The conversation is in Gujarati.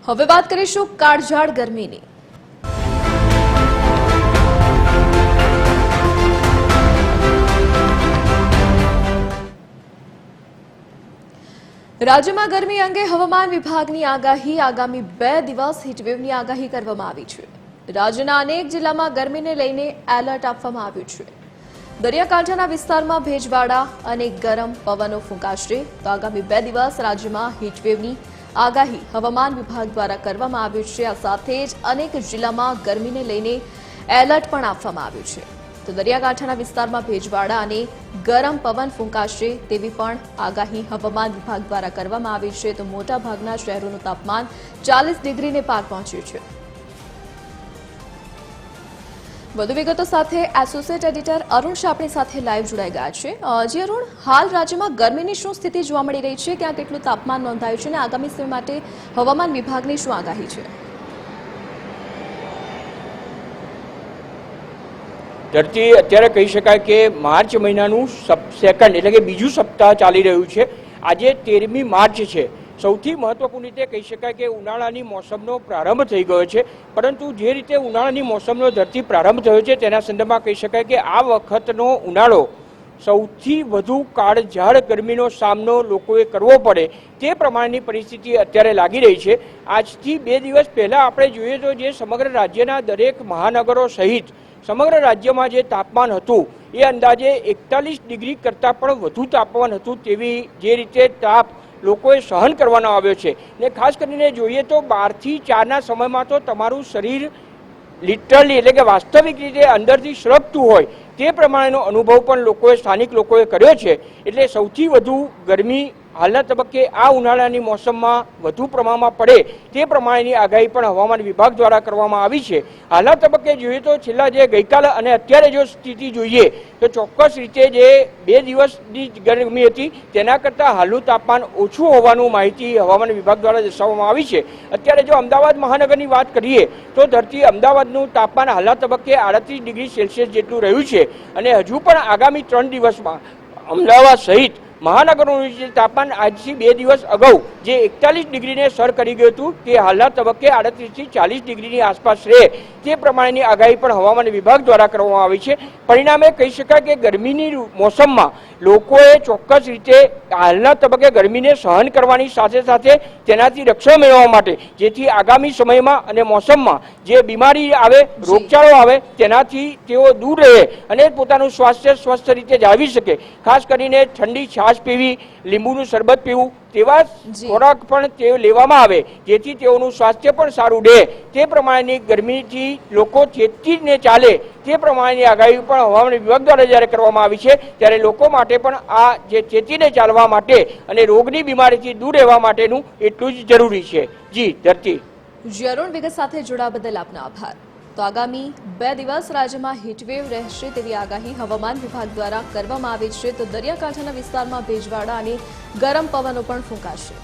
હવે વાત કરીશું કાળઝાળ ગરમીની। રાજ્યમાં ગરમી અંગે હવામાન વિભાગની આગાહી। આગામી 2 દિવસ હીટવેવની આગાહી કરવામાં આવી છે। રાજ્યના અનેક જિલ્લામાં ગરમીને લઈને એલર્ટ આપવામાં આવ્યું છે। દરિયાકાંઠાના વિસ્તારમાં ભેજવાળા અને ગરમ પવનો ફૂંકાશે તો આગામી 2 દિવસ રાજ્યમાં હીટવેવની આગાહી હવામાન વિભાગ દ્વારા કરવામાં આવ્યું છે। આ સાથે જ અનેક જિલ્લામાં ગરમીને લઈને એલર્ટ પણ આપવામાં આવ્યું છે। તો દરિયાકાંઠાના વિસ્તારમાં ભેજવાળા અને ગરમ પવન ફૂંકાશે તેવી પણ આગાહી હવામાન વિભાગ દ્વારા કરવામાં આવી છે। તો મોટાભાગના શહેરોનું તાપમાન 40 ડિગ્રીને પાર પહોંચ્યું છે। વધુ વિગતો સાથે એસોસિએટ એડિટર અરુણ શાહ આપણી સાથે લાઈવ જોડાઈ ગયા છે। જી અરુણ, હાલ રાજ્યમાં ગરમીની શું સ્થિતિ જોવા મળી રહી છે? ક્યાં કેટલું તાપમાન નોંધાયું છે અને આગામી સમય માટે હવામાન વિભાગની શું આગાહી છે? ધરતી અત્યારે કહી શકાય કે માર્ચ મહિનાનું સેકન્ડ એટલે કે બીજું સપ્તાહ ચાલી રહ્યું છે। આજે 13મી માર્ચ છે। સૌથી મહત્વપૂર્ણ રીતે કહી શકાય કે ઉનાળાની મોસમનો પ્રારંભ થઈ ગયો છે, પરંતુ જે રીતે ઉનાળાની મોસમનો ધરતી પ્રારંભ થયો છે તેના સંદર્ભમાં કહી શકાય કે આ વખતનો ઉનાળો સૌથી વધુ કાળઝાળ ગરમીનો સામનો લોકોએ કરવો પડે તે પ્રમાણેની પરિસ્થિતિ અત્યારે લાગી રહી છે। આજથી 2 દિવસ પહેલાં આપણે જોઈએ તો જે સમગ્ર રાજ્યના દરેક મહાનગરો સહિત સમગ્ર રાજ્યમાં જે તાપમાન હતું એ અંદાજે 41 ડિગ્રી કરતાં પણ વધુ તાપમાન હતું। તેવી જે રીતે તાપ લોકોએ સહન કરવાનો આવ્યો છે ને ખાસ કરીને જોઈએ તો 12 થી 4ના સમયમાં તો તમારું શરીર લિટરલી એટલે કે વાસ્તવિક રીતે અંદરથી સળગતું હોય તે પ્રમાણેનો અનુભવ પણ સ્થાનિક લોકોએ કર્યો છે। એટલે સૌથી વધુ ગરમી હાલના તબક્કે આ ઉનાળાની મોસમમાં વધુ પ્રમાણમાં પડે તે પ્રમાણેની આગાહી પણ હવામાન વિભાગ દ્વારા કરવામાં આવી છે। હાલના તબક્કે જોઈએ તો છેલ્લા જે ગઈકાલે અને અત્યારે જો સ્થિતિ જોઈએ તો ચોક્કસ રીતે જે 2 દિવસની ગરમી હતી તેના કરતાં હાલનું તાપમાન ઓછું હોવાનું માહિતી હવામાન વિભાગ દ્વારા દર્શાવવામાં આવી છે। અત્યારે જો અમદાવાદ મહાનગરની વાત કરીએ તો ધરતી અમદાવાદનું તાપમાન હાલના તબક્કે 38 ડિગ્રી સેલ્સિયસ જેટલું રહ્યું છે અને હજુ પણ આગામી 3 દિવસમાં અમદાવાદ સહિત મહાનગરોનું જે તાપમાન આજથી 2 દિવસ અગાઉ જે 41 ડિગ્રીને સર કરી ગયું હતું તે હાલના તબક્કે 38 થી 40 ડિગ્રીની આસપાસ રહે તે પ્રમાણેની આગાહી પણ હવામાન વિભાગ દ્વારા કરવામાં આવી છે। પરિણામે કહી શકાય કે ગરમીની મોસમમાં લોકોએ ચોક્કસ રીતે હાલના તબક્કે ગરમીને સહન કરવાની સાથે સાથે તેનાથી રક્ષણ મેળવવા માટે જેથી આગામી સમયમાં અને મોસમમાં જે બીમારી આવે રોગચાળો આવે તેનાથી તેઓ દૂર રહે અને પોતાનું સ્વાસ્થ્ય સ્વસ્થ રીતે જાળવી શકે। ખાસ કરીને ઠંડી છાશ પીવી, લીંબુનું શરબત પીવું તેવા ખોરાક પણ તે લેવામાં આવે જેથી તેઓનું સ્વાસ્થ્ય પણ સારું રહે તે પ્રમાણેની ગરમીથી લોકો ચેતીને ચાલે તે પ્રમાણેની આગાહી પણ હવામાન વિભાગ દ્વારા જ્યારે કરવામાં આવી છે ત્યારે લોકો માટે પણ આ જે ચેતીને ચાલવા માટે અને રોગની બીમારીથી દૂર રહેવા માટેનું એટલું જ જરૂરી છે। જી ધરતી। જી અરુણ, વિગત સાથે જોડાવા બદલ આપનો આભાર। તો આગામી 2 દિવસ રાજ્યમાં હીટવેવ રહેશે તેવી આગાહી હવામાન વિભાગ દ્વારા કરવામાં આવી છે। તો દરિયાકાંઠાના વિસ્તારમાં ભેજવાળા અને ગરમ પવનો પણ ફૂંકાશે।